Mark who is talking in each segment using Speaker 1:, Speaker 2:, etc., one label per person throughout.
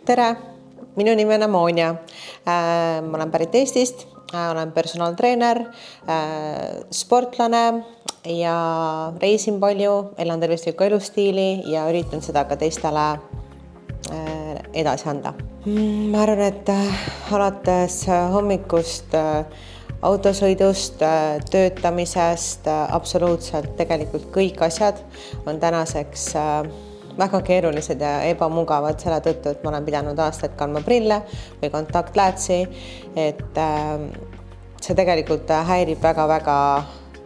Speaker 1: Tere, minu nimi on Amonia. Ma olen pärit Eestist, olen personaaltreener, sportlane ja reisin palju, elan tervislikku elustiili ja üritan seda ka teistele edasi anda. Ma arvan, et alates hommikust autosõidust, töötamisest, absoluutselt tegelikult kõik asjad on tänaseks väga keerulised ja ebamugavad selle tõttu, et ma olen pidanud aastaid kandma prille või kontaktläätsi, et see tegelikult häirib väga-väga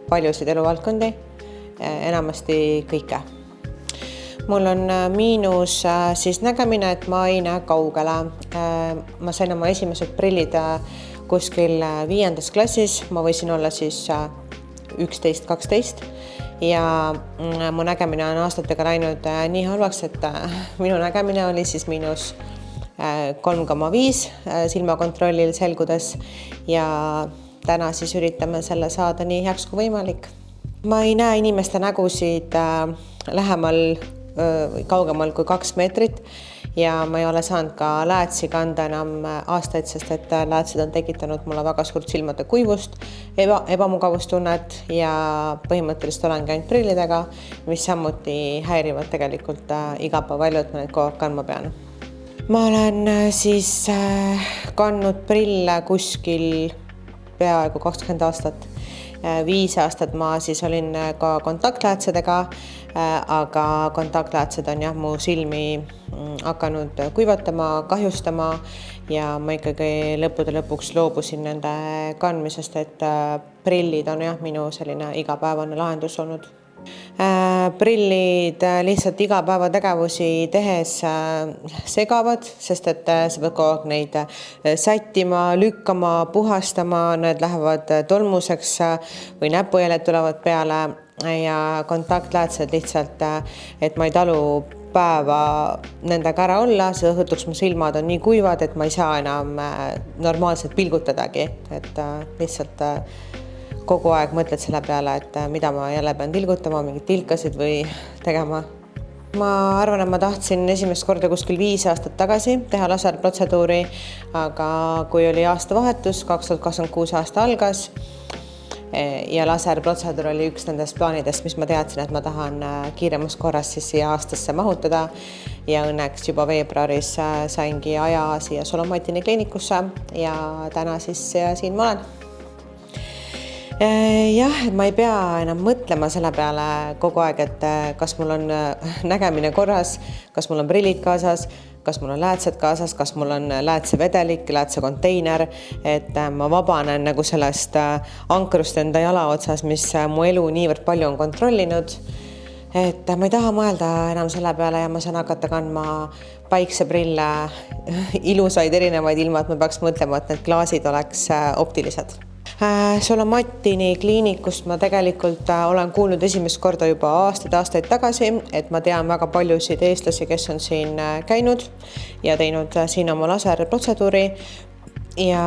Speaker 1: paljusid eluvaldkondi, enamasti kõike. Mul on miinus siis nägemine, et ma ei näe kaugele. Ma sain oma esimesed prillid kuskil 5. klassis, ma võisin olla siis 11-12 ja mu nägemine on aastatega läinud nii halvaks, et minu nägemine oli siis miinus 3,5 silmakontrollil selgudes ja täna siis üritame selle saada nii heaks kui võimalik. Ma ei näe inimeste nägusid lähemal kaugemal kui 2 meetrit ja ma ei ole saanud ka läätsi kanda enam aastaid, sest et läätsid on tekitanud mulle väga suurt silmade kuivust, ebamugavustunnet ja põhimõtteliselt olengi ainult prillidega, mis samuti häirivad tegelikult igapäevaelu, et ma neid kogu aeg kandma pean. Ma olen siis kandnud prille kuskil peaaegu 20 aastat. 5 aastat ma siis olin ka kontaktläätsedega, aga kontaktläätsed on mu silmi hakanud kuivatama, kahjustama ja ma ikkagi lõppude lõpuks loobusin nende kandmisest, et prillid on minu selline igapäevane lahendus olnud. Prillid lihtsalt igapäevategevusi tehes segavad, sest et sa pead kogu aeg neid sättima, lükkama, puhastama, need lähevad tolmuseks või näpujäljed tulevad peale ja kontaktläätsed lihtsalt, et ma ei talu päeva nendega ära olla, see õhutuks mu silmad on nii kuivad, et ma ei saa enam normaalselt pilgutadagi, et lihtsalt kogu aeg mõtled selle peale, et mida ma jälle pean tilgutama, mingid tilkasid või tegema. Ma arvan, et ma tahtsin esimest korda kuskil 5 aastat tagasi teha laserprotseduuri, aga kui oli aastavahetus, 2026 aasta algas ja laserprotseduur oli üks nendest plaanidest, mis ma teadsin, et ma tahan kiiremas korras siis siia aastasse mahutada ja õnneks juba veebruaris saingi aja siia Solomatini kliinikusse ja täna siis siin ma olen. Jah, ma ei pea enam mõtlema selle peale kogu aeg, et kas mul on nägemine korras, kas mul on prillid kaasas, kas mul on läätsed kaasas, kas mul on läätsevedelik, läätsekonteiner, et ma vabanen nagu sellest ankrust enda jala otsas, mis mu elu niivõrd palju on kontrollinud. Et ma ei taha mõelda enam selle peale ja ma saan hakata kandma päikseprille, ilusaid erinevaid ilma, et ma peaks mõtlema, et need klaasid oleks optilised. Solomatini kliinikust ma tegelikult olen kuulnud esimest korda juba aastaid tagasi, et ma tean väga paljusid eestlasi, kes on siin käinud ja teinud siin oma laserprotseduuri ja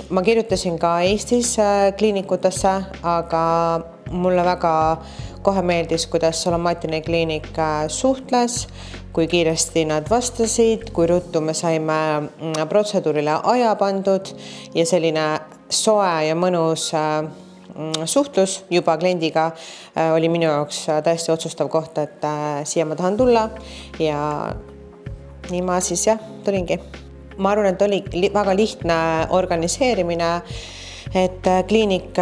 Speaker 1: ma kirjutasin ka Eestis kliinikutesse, aga mulle väga kohe meeldis, kuidas Solomatini kliinik suhtles, kui kiiresti nad vastasid, kui ruttu me saime protseduurile aja pandud ja selline soe ja mõnus suhtlus juba kliendiga oli minu jaoks täiesti otsustav koht, et siia ma tahan tulla ja nii ma siis tulingi. Ma arvan, et oli väga lihtne organiseerimine, et kliinik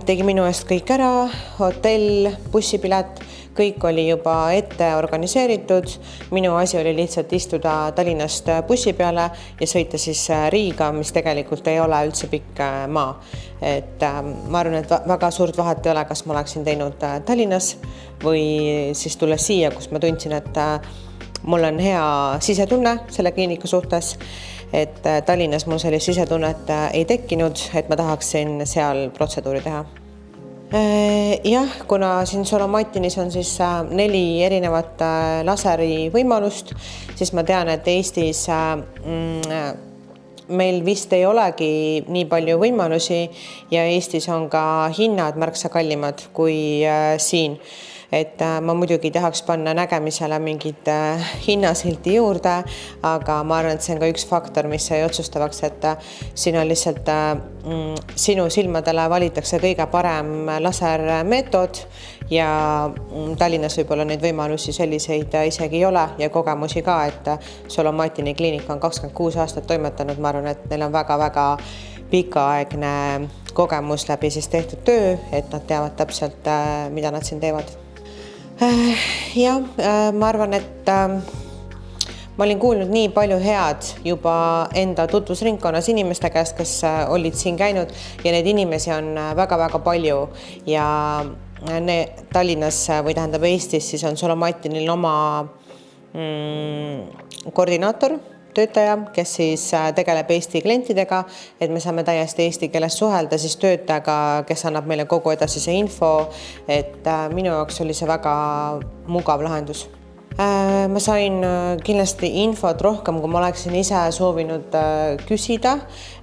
Speaker 1: tegi minu eest kõik ära, hotell, bussipilet, kõik oli juba ette organiseeritud. Minu asi oli lihtsalt istuda Tallinnast bussi peale ja sõita siis Riiga, mis tegelikult ei ole üldse pikk maa. Et ma arvan, et väga suurt vahet ei ole, kas ma oleksin teinud Tallinnas või siis tulles siia, kus ma tundsin, et mul on hea sisetunne selle kliiniku suhtes, et Tallinnas mul sellist sisetunnet ei tekkinud, et ma tahaksin seal protseduuri teha. Jah, kuna siin Solomatinis on siis 4 erinevat laseri võimalust, siis ma tean, et Eestis meil vist ei olegi nii palju võimalusi ja Eestis on ka hinnad märksa kallimad kui siin. et ma muidugi tahaks panna nägemisele mingit hinnasilti juurde, aga ma arvan, et see on ka üks faktor, mis sai otsustavaks, et siin on lihtsalt sinu silmadele valitakse kõige parem lasermeetod ja Tallinnas võib-olla neid võimalusi selliseid isegi ei ole ja kogemusi ka, et Solomatini kliinik on 26 aastat toimetanud, ma arvan, et neil on väga-väga pikaaegne kogemus läbi siis tehtud töö, et nad teavad täpselt, mida nad siin teevad. Jah, ma arvan, et ma olin kuulnud nii palju head juba enda tutvusringkonnas inimeste käest, kes olid siin käinud ja neid inimesi on väga-väga palju ja Tallinnas või tähendab Eestis siis on Solomatinil oma koordinaator, töötaja, kes siis tegeleb Eesti klientidega, et me saame täiesti eesti keeles suhelda siis töötajaga, kes annab meile kogu edasise info, et minu jaoks oli see väga mugav lahendus. Ma sain kindlasti infot rohkem, kui ma oleksin ise soovinud küsida,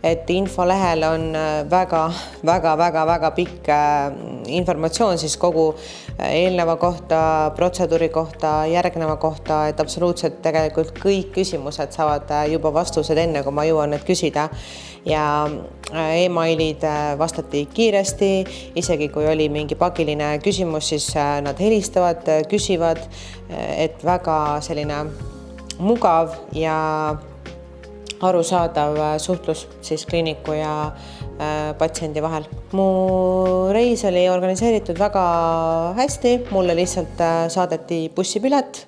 Speaker 1: et infolehel on väga pikk informatsioon siis kogu eelneva kohta, protseduuri kohta, järgneva kohta, et absoluutselt tegelikult kõik küsimused saavad juba vastused enne, kui ma jõuan need küsida. Ja e-mailid vastati kiiresti, isegi kui oli mingi pakiline küsimus, siis nad helistavad, küsivad, et väga selline mugav ja arusaadav suhtlus siis kliiniku ja patsiendi vahel. Mu reis oli organiseeritud väga hästi, mulle lihtsalt saadeti bussipilet,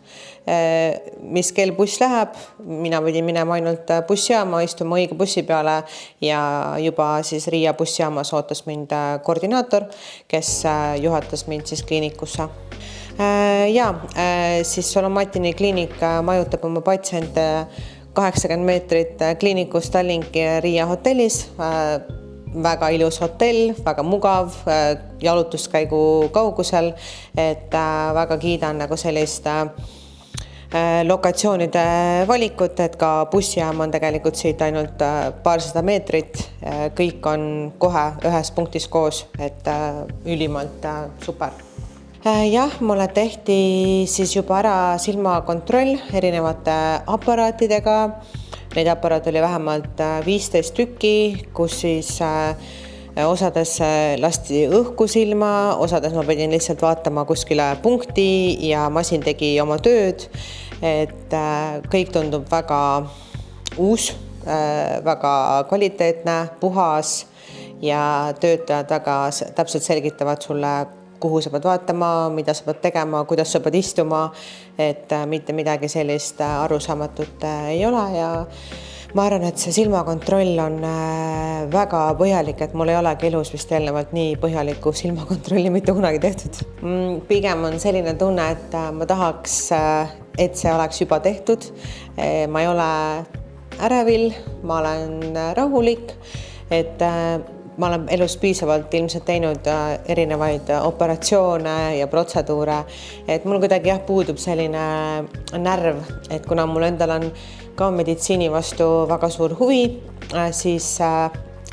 Speaker 1: mis kell buss läheb, mina pidin minema ainult bussijaama, istuma õige bussi peale ja juba siis Riia bussijaamas ootas mind koordinaator, kes juhatas mind siis kliinikusse. Siis Solomatini kliinik majutab oma patsiente 80 meetrit kliinikust Tallinki Riia hotellis. Väga ilus hotell, väga mugav, jalutuskäigu kaugusel, et väga kiidan nagu sellist lokatsioonide valikut, et ka bussijaam on tegelikult siit ainult paarsada meetrit, kõik on kohe ühes punktis koos, et ülimalt super. Jah, mulle tehti siis juba ära silmakontroll erinevate aparaatidega. Neid aparaate oli vähemalt 15 tükki, kus siis osades lasti õhku silma, osades ma pidin lihtsalt vaatama kuskile punkti ja masin tegi oma tööd, et kõik tundub väga uus, väga kvaliteetne, puhas ja töötajad väga täpselt selgitavad sulle, kuhu sa pead vaatama, mida sa pead tegema, kuidas sa pead istuma, et mitte midagi sellist arusaamatut ei ole ja ma arvan, et see silmakontroll on väga põhjalik, et mul ei olegi elus vist eelnevalt nii põhjalikku silmakontrolli mitte kunagi tehtud. Pigem on selline tunne, et ma tahaks, et see oleks juba tehtud. Ma ei ole ärevil, ma olen rahulik, et ma olen elus piisavalt ilmselt teinud erinevaid operatsioone ja protseduure, et mul kuidagi puudub selline närv, et kuna mul endal on ka meditsiini vastu väga suur huvi, siis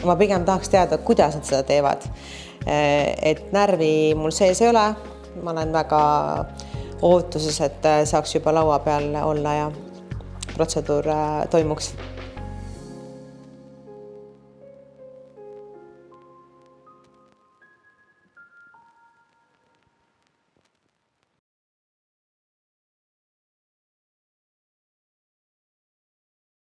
Speaker 1: ma pigem tahaks teada, kuidas nad seda teevad. Et närvi mul sees ei ole, ma olen väga ootuses, et saaks juba laua peal olla ja protseduur toimuks.